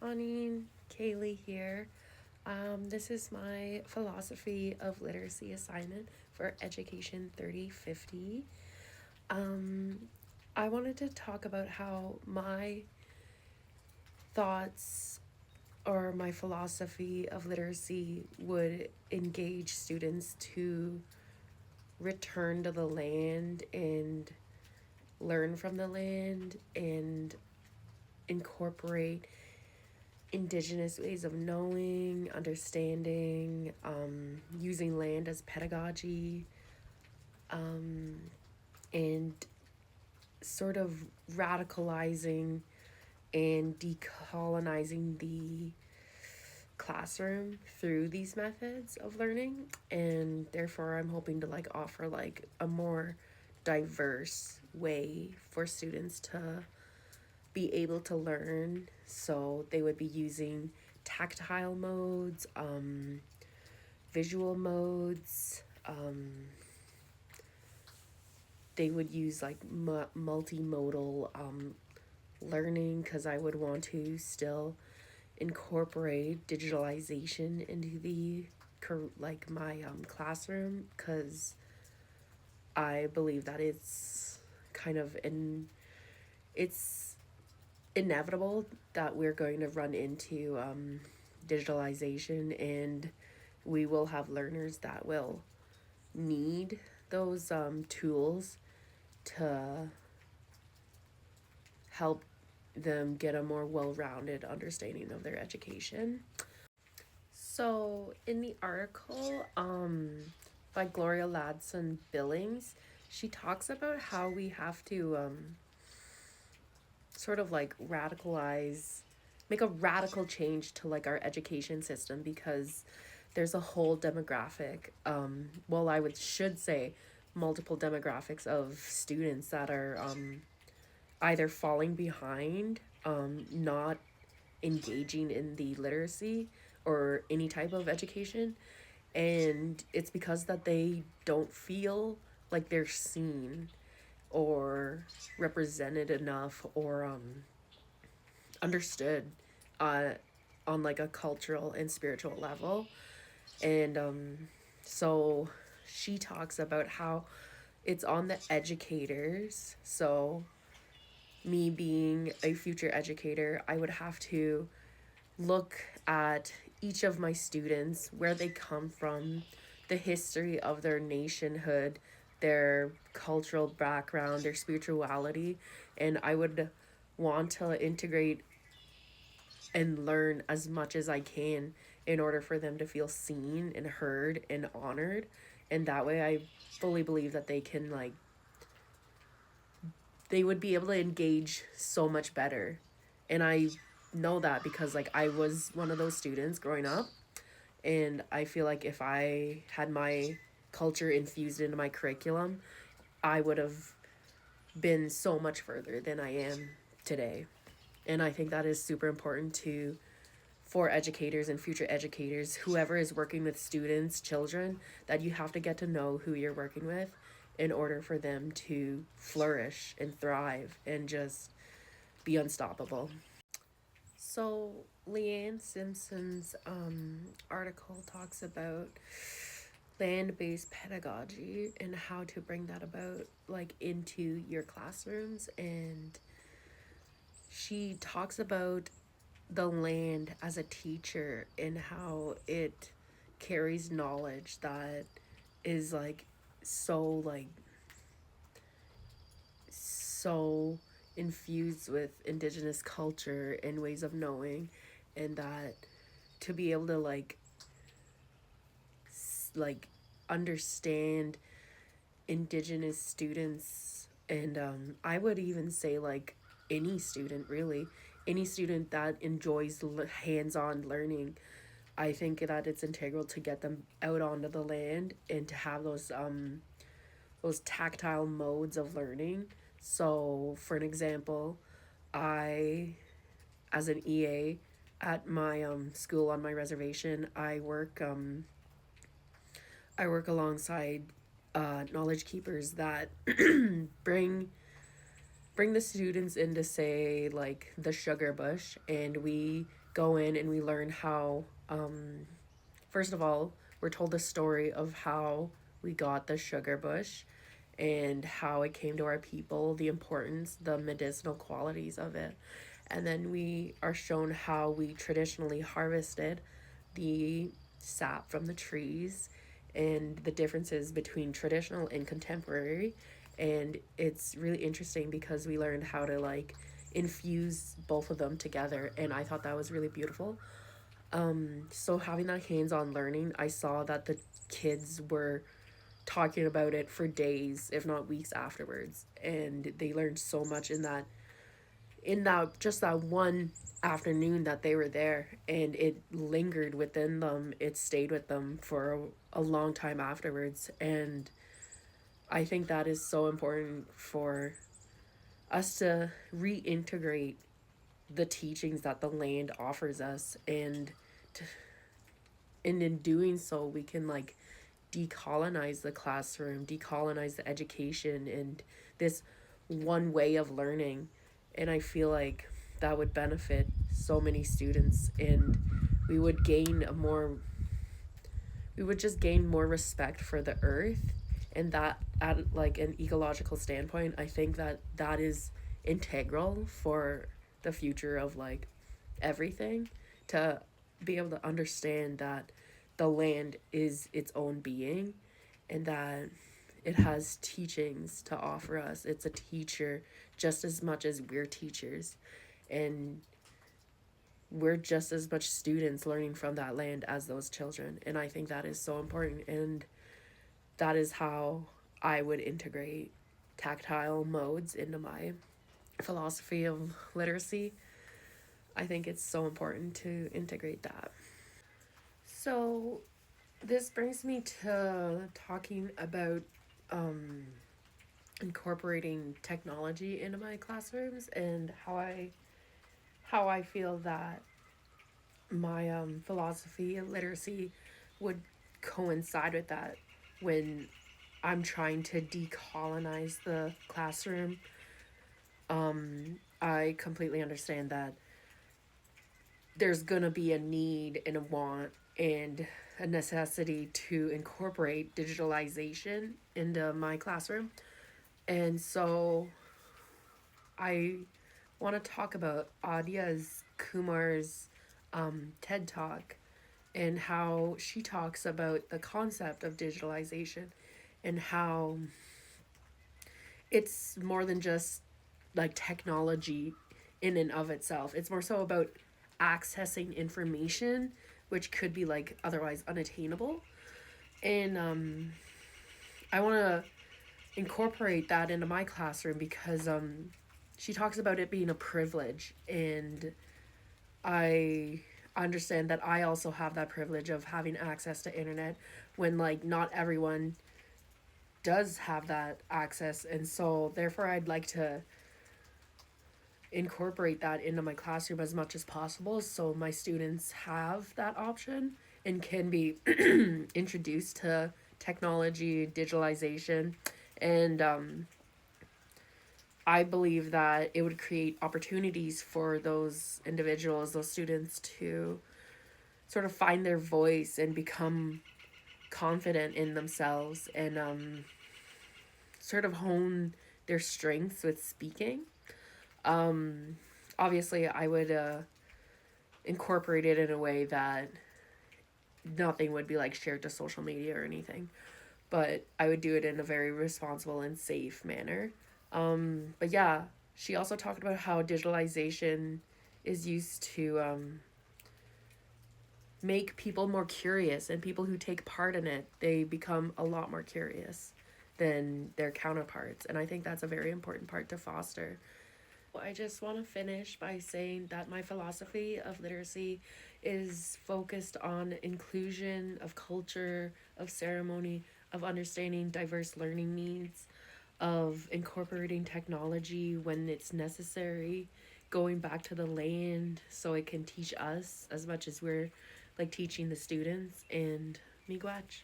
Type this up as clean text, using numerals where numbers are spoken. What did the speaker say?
Anine, Kaylee here. This is my philosophy of literacy assignment for Education 3050. Um, I wanted to talk about how my thoughts or my philosophy of literacy would engage students to return to the land and learn from the land and incorporate indigenous ways of knowing, understanding, using land as pedagogy, and sort of radicalizing and decolonizing the classroom through these methods of learning. And therefore I'm hoping to offer a more diverse way for students to be able to learn. So they would be using tactile modes, visual modes. They would use multimodal learning, because I would want to still incorporate digitalization into the my classroom, because I believe that it's inevitable that we're going to run into digitalization, and we will have learners that will need those tools to help them get a more well-rounded understanding of their education. So in the article by Gloria Ladson Billings, she talks about how we have to sort of radicalize, make a radical change to our education system, because there's a whole demographic, well, I should say multiple demographics of students that are either falling behind, not engaging in the literacy or any type of education, and it's because that they don't feel like they're seen or represented enough, or understood uh, on a cultural and spiritual level. And so she talks about how it's on the educators. So me being a future educator, I would have to look at each of my students, where they come from, the history of their nationhood, their cultural background, their spirituality, and I would want to integrate and learn as much as I can in order for them to feel seen and heard and honored. And that way I fully believe that they would be able to engage so much better. And I know that because I was one of those students growing up, and I feel like if I had my culture infused into my curriculum, I would have been so much further than I am today. And I think that is super important to for educators and future educators, whoever is working with students, children, that you have to get to know who you're working with in order for them to flourish and thrive and just be unstoppable. So Leanne Simpson's article talks about land-based pedagogy and how to bring that about into your classrooms, and she talks about the land as a teacher and how it carries knowledge that is so so infused with indigenous culture and ways of knowing, and that to be able to like understand indigenous students, and I would even say any student, really, any student that enjoys hands-on learning. I think that it's integral to get them out onto the land and to have those tactile modes of learning. So for an example, I, as an EA at my school on my reservation, I work alongside knowledge keepers that bring bring the students into, say, the sugar bush, and we go in and we learn how, first of all, we're told the story of how we got the sugar bush and how it came to our people, the importance, the medicinal qualities of it. And then we are shown how we traditionally harvested the sap from the trees and the differences between traditional and contemporary. And it's really interesting because we learned how to like infuse both of them together. And I thought that was really beautiful. So having that hands-on learning, I saw that the kids were talking about it for days, if not weeks afterwards. And they learned so much in that just that one afternoon that they were there, and it lingered within them. It stayed with them for a long time afterwards. And I think that is so important for us to reintegrate the teachings that the land offers us, and in doing so we can like decolonize the classroom, decolonize the education and this one way of learning. And I feel like that would benefit so many students, and we would gain a more we would just gain more respect for the earth. And that, at like an ecological standpoint, I think that that is integral for the future of like everything, to be able to understand that the land is its own being, and that it has teachings to offer us. It's a teacher just as much as we're teachers, and we're just as much students learning from that land as those children. And I think that is so important, and that is how I would integrate tactile modes into my philosophy of literacy. I think it's so important to integrate that. So, this brings me to talking about um, incorporating technology into my classrooms, and how I feel that my philosophy of literacy would coincide with that when I'm trying to decolonize the classroom. I completely understand that there's gonna be a need and a want and a necessity to incorporate digitalization into my classroom. And so I want to talk about Adya's Kumar's TED Talk, and how she talks about the concept of digitalization, and how it's more than just like technology in and of itself. It's more so about accessing information which could be like otherwise unattainable. And I want to incorporate that into my classroom because she talks about it being a privilege, and I understand that I also have that privilege of having access to internet when like not everyone does have that access. And so therefore I'd like to incorporate that into my classroom as much as possible, so my students have that option and can be introduced to technology, digitalization. And I believe that it would create opportunities for those individuals, those students, to sort of find their voice and become confident in themselves, and sort of hone their strengths with speaking. Obviously, I would incorporate it in a way that nothing would be like shared to social media or anything, but I would do it in a very responsible and safe manner. But yeah, she also talked about how digitalization is used to make people more curious, and people who take part in it, they become a lot more curious than their counterparts. And I think that's a very important part to foster. I just want to finish by saying that my philosophy of literacy is focused on inclusion of culture, of ceremony, of understanding diverse learning needs, of incorporating technology when it's necessary, going back to the land so it can teach us as much as we're like teaching the students. And miigwech.